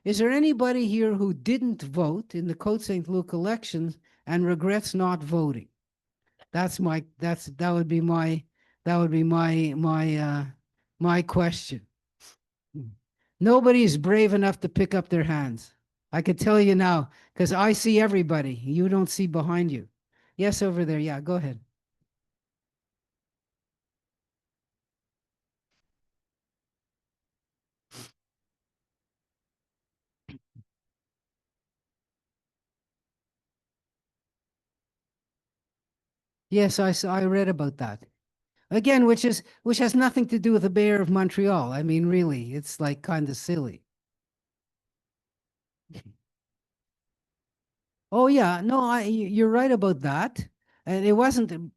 Is there anybody here who didn't vote in the Cote-Saint-Luc elections and regrets not voting? That would be my question. Nobody is brave enough to pick up their hands. I could tell you now, because I see everybody. You don't see behind you. Yes, over there. Yeah, go ahead. Yes, I read about that. Again, which has nothing to do with the mayor of Montreal. I mean, really, it's like kind of silly. Oh yeah, no, you're right about that. And it wasn't,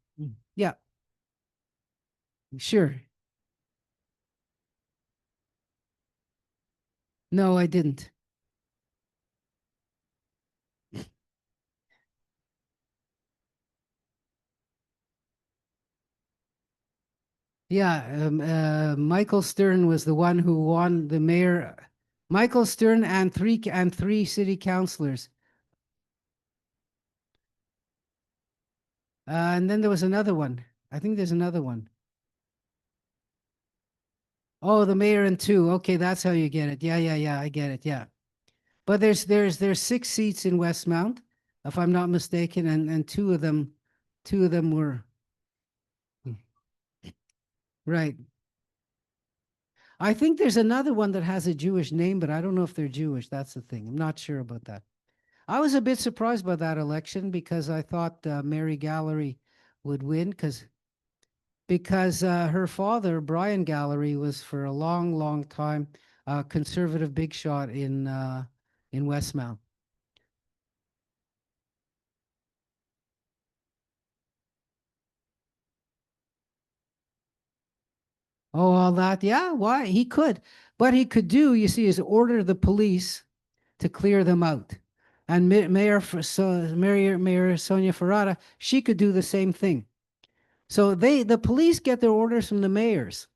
yeah, sure. No, I didn't. Yeah, Michael Stern was the one who won the mayor. Michael Stern and three city councilors. And then there was another one. I think there's another one. Oh, the mayor and two. Okay, that's how you get it. Yeah. I get it. Yeah. But there's 6 seats in Westmount, if I'm not mistaken, and two of them were right. I think there's another one that has a Jewish name, but I don't know if they're Jewish. That's the thing. I'm not sure about that. I was a bit surprised by that election because I thought Mary Gallery would win because her father, Brian Gallery, was for a long, long time a conservative big shot in Westmount. Oh, all that, yeah. Why he could, what he could do, you see, is order the police to clear them out. And Mayor Sonia Ferrara, she could do the same thing. So the police get their orders from the mayors.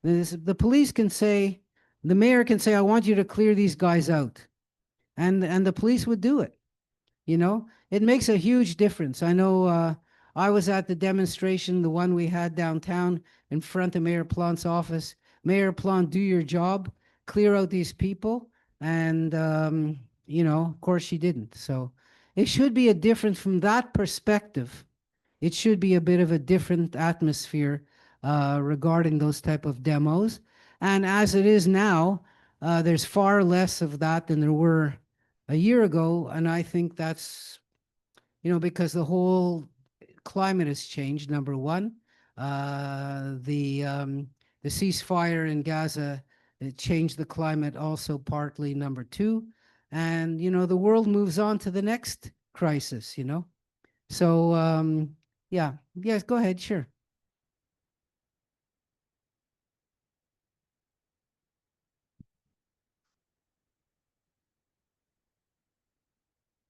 The police can say, the mayor can say, I want you to clear these guys out. And the police would do it. It makes a huge difference. I know I was at the demonstration, the one we had downtown in front of Mayor Plant's office. Mayor Plant, do your job, clear out these people. And, of course she didn't. So it should be a different from that perspective. It should be a bit of a different atmosphere regarding those type of demos. And as it is now, there's far less of that than there were a year ago. And I think that's, because the whole climate has changed, number one. The the ceasefire in Gaza, it changed the climate also partly, number two. And, the world moves on to the next crisis, So, yeah, yes, go ahead, sure.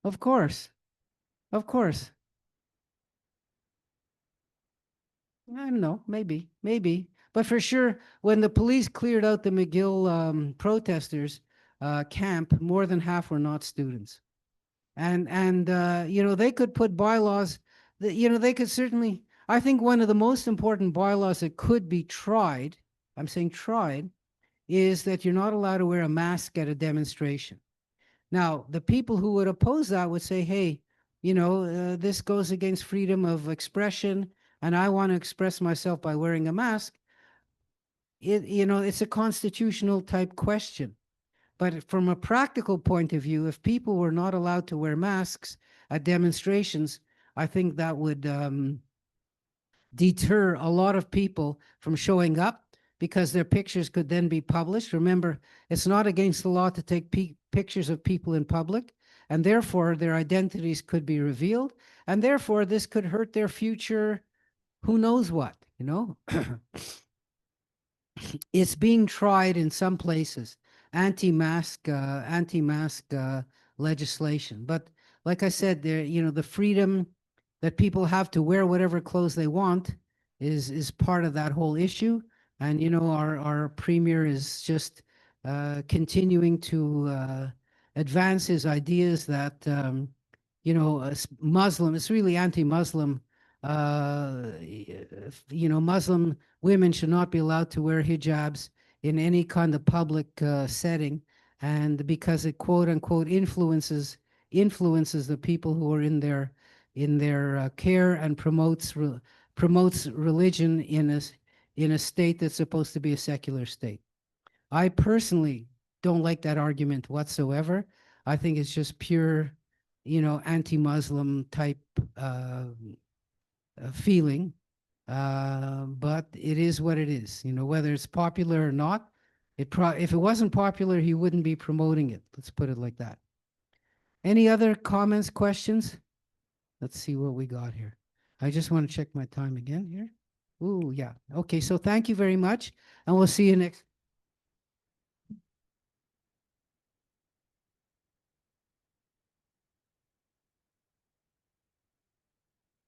Of course, of course. I don't know, maybe. But for sure, when the police cleared out the McGill protesters camp, more than half were not students. And they could put bylaws that, they could certainly, I think one of the most important bylaws that could be tried, I'm saying tried, is that you're not allowed to wear a mask at a demonstration. Now, the people who would oppose that would say, hey, this goes against freedom of expression, and I want to express myself by wearing a mask. It's a constitutional type question. But from a practical point of view, if people were not allowed to wear masks at demonstrations, I think that would deter a lot of people from showing up because their pictures could then be published. Remember, it's not against the law to take pictures of people in public, and therefore their identities could be revealed, and therefore this could hurt their future, who knows what, It's being tried in some places, anti-mask legislation. But like I said, the freedom that people have to wear whatever clothes they want is part of that whole issue. And our premier is just continuing to advance his ideas that Muslim, it's really anti-Muslim. Muslim women should not be allowed to wear hijabs in any kind of public setting, and because it quote unquote influences the people who are in their care, and promotes religion in a state that's supposed to be a secular state. I personally don't like that argument whatsoever. I think it's just pure, anti-Muslim type feeling. But it is what it is. Whether it's popular or not, if it wasn't popular, he wouldn't be promoting it. Let's put it like that. Any other comments, questions? Let's see what we got here. I just want to check my time again here. Ooh, yeah. Okay, so thank you very much, and we'll see you next.